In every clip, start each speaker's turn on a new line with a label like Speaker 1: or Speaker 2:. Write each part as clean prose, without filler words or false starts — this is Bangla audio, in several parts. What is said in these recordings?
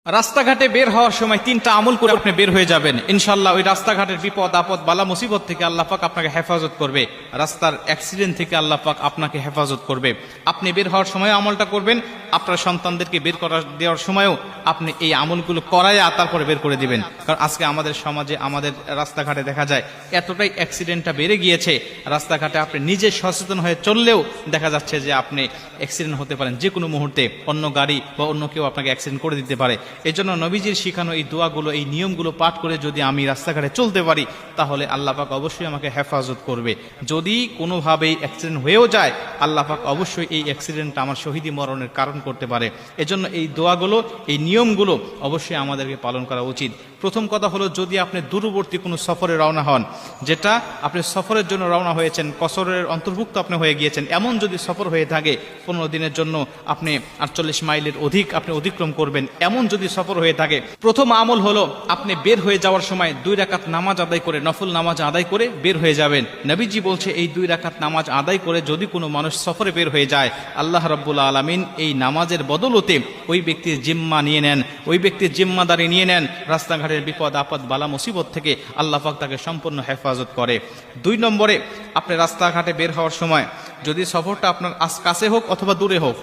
Speaker 1: রাস্তাঘাটে বের হওয়ার সময় তিনটা আমল করে আপনি বের হয়ে যাবেন ইনশাআল্লাহ। ওই রাস্তাঘাটের বিপদ আপদ বালা মুসিবত থেকে আল্লাহ পাক আপনাকে হেফাজত করবে, রাস্তার অ্যাক্সিডেন্ট থেকে আল্লাহ পাক আপনাকে হেফাজত করবে। আপনি বের হওয়ার সময় আমলটা করবেন, আপনার সন্তানদেরকে বের করা দেওয়ার সময়ও আপনি এই আমলগুলো করাইয়া তারপরে বের করে দিবেন। কারণ আজকে আমাদের সমাজে আমাদের রাস্তাঘাটে দেখা যায় এতটাই অ্যাক্সিডেন্টটা বেড়ে গিয়েছে, রাস্তাঘাটে আপনি নিজে সচেতন হয়ে চললেও দেখা যাচ্ছে যে আপনি অ্যাক্সিডেন্ট হতে পারেন যে কোনো মুহূর্তে, অন্য গাড়ি বা অন্য কেউ আপনাকে অ্যাক্সিডেন্ট করে দিতে পারে। এই জন্য নবীজির শিখানো এই দোয়াগুলো, এই নিয়মগুলো পাঠ করে যদি আমি রাস্তাঘাটে চলতে পারি তাহলে আল্লাহ পাক অবশ্যই আমাকে হেফাজত করবে। যদি কোনোভাবেই অ্যাক্সিডেন্ট হয়েও যায় আল্লাহ পাক অবশ্যই এই অ্যাক্সিডেন্টটা আমার শহীদি মরণের কারণ করতে পারে। এজন্য এই দোয়াগুলো, এই নিয়মগুলো অবশ্যই আমাদেরকে পালন করা উচিত। প্রথম কথা হলো, যদি আপনি দূরবর্তী কোনো সফরে রওনা হন, যেটা আপনি সফরের জন্য রওনা হয়েছেন, কসরের অন্তর্ভুক্ত আপনি হয়ে গিয়েছেন, এমন যদি সফর হয়ে থাকে 15 দিনের জন্য আপনি 48 মাইলের অধিক আপনি অতিক্রম করবেন, এমন যদি সফর হয়ে থাকে, প্রথম আমল হলো আপনি বের হয়ে যাওয়ার সময় 2 রাকাত নামাজ আদায় করে, নফল নামাজ আদায় করে বের হয়ে যাবেন। নবীজি বলছে এই 2 রাকাত নামাজ আদায় করে যদি কোনো মানুষ সফরে বের হয়ে যায়, আল্লাহ রাব্বুল আলামিন এই নামাজের বদলতে ওই ব্যক্তির জিম্মা নিয়ে নেন, ওই ব্যক্তির জিম্মাদারি নিয়ে নেন। রাস্তাঘাটের বিপদ আপদ বালা মুসিবত থেকে আল্লাহ পাক তাকে সম্পূর্ণ হেফাজত করে। 2 নম্বরে, আপনি রাস্তাঘাটে বের হওয়ার সময় যদি সফরটা আপনার কাছে হোক অথবা দূরে হোক,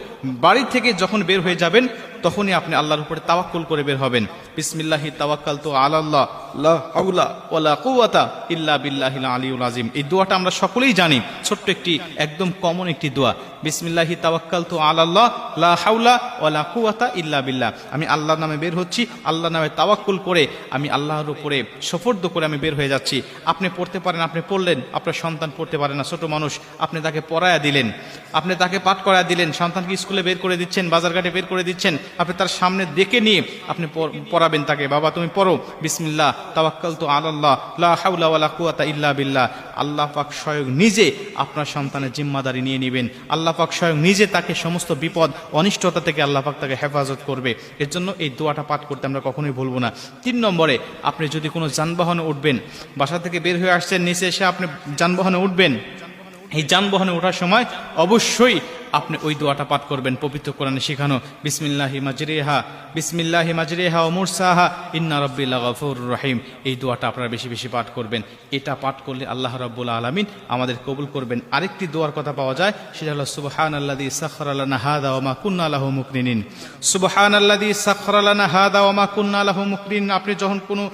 Speaker 1: বাড়ি থেকে যখন বের হয়ে যাবেন তখনই আপনি আল্লাহর উপরে তাওয়াক্কুল করে বের হবেন। বিসমিল্লাহি তাওয়াক্কালতু আলাল্লাহ লা হাওলা ওয়ালা কুওয়াতা ইল্লা বিল্লাহিল আলিয়্যিল আযীম। এই দোয়াটা আমরা সকলেই জানি, ছোট্ট একটি একদম কমন একটি দোয়া। বিসমিল্লাহি তাওয়াক্কালতু আলাল্লাহ লা হাওলা ওয়ালা কুওয়াতা ইল্লা বিল্লাহ। আমি আল্লাহর নামে বের হচ্ছি, আল্লাহর নামে তাওয়াক্কুল করে আমি আল্লাহর উপরে সুফর্দ করে আমি বের হয়ে যাচ্ছি। আপনি পড়তে পারেন, আপনি পড়লেন, আপনার সন্তান পড়তে পারে না, ছোট মানুষ, আপনি তাকে পড়ায়া দিলেন, আপনি তাকে পাঠ করায়া দিলেন, সন্তানকে স্কুলে বের করে দিচ্ছেন, বাজারঘাটে বের করে দিচ্ছেন, আপনি তার সামনে ডেকে নিয়ে আপনি পড়াবেন তাকে, বাবা তুমি পড়ো বিসমিল্লাহ তাওয়াক্কালতু আলাল্লাহ লা হাওলা ওয়ালা কুওয়াতা ইল্লা বিল্লাহ। আল্লাহ পাক স্বয়ং নিজে আপনার সন্তানের জিম্মাদারি নিয়ে নেবেন, আল্লাহ পাক স্বয়ং নিজে তাকে সমস্ত বিপদ অনিষ্টতা থেকে আল্লাহ পাক তাকে হেফাজত করবে। এর জন্য এই দোয়াটা পাঠ করতে আমরা কখনোই ভুলবো না। 3 নম্বরে, আপনি যদি কোনো যানবাহনে উঠবেন, বাসা থেকে বের হয়ে আসছেন, নিচে এসে আপনি যানবাহনে উঠবেন, এই যানবাহনে ওঠার সময় অবশ্যই আপনি ওই দোয়াটা পাঠ করবেন, পবিত্র কোরআনে শেখানো বিসমিল্লাহি মাজরিহা ওয়া মুরসাহা ইন্না রাব্বি লাগাফুরুর রহিম। এই দোয়াটা আপনারা বেশি বেশি পাঠ করবেন। এটা পাঠ করলে আল্লাহ রাব্বুল আলামিন আমাদের কবুল করবেন। আরেকটি দোয়ার কথা পাওয়া যায়, সেটা হলো সুবহানাল্লাযী সাখখারা লানা হাযা ওয়া মা কুন্না লাহু মুকরিনিন। সুবহানাল্লাযী সাখখারা লানা হাযা ওয়া মা কুন্না লাহু মুকরিনিন। আপনি যখন কোনো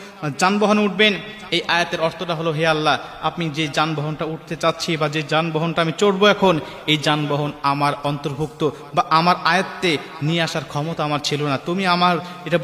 Speaker 1: যানবাহনে উঠবেন, এই আয়াতের অর্থটা হলো, হে আল্লাহ, আপনি যে যানবাহনটা উঠতে চাচ্ছি বা যে যানবাহনটা আমি চড়বো এখন, এই যানবাহন আমার অন্তর্ভুক্ত বা আমার আয়ত্তে নিয়ে আসার ক্ষমতা আমার ছিল না, তুমি আমার এটা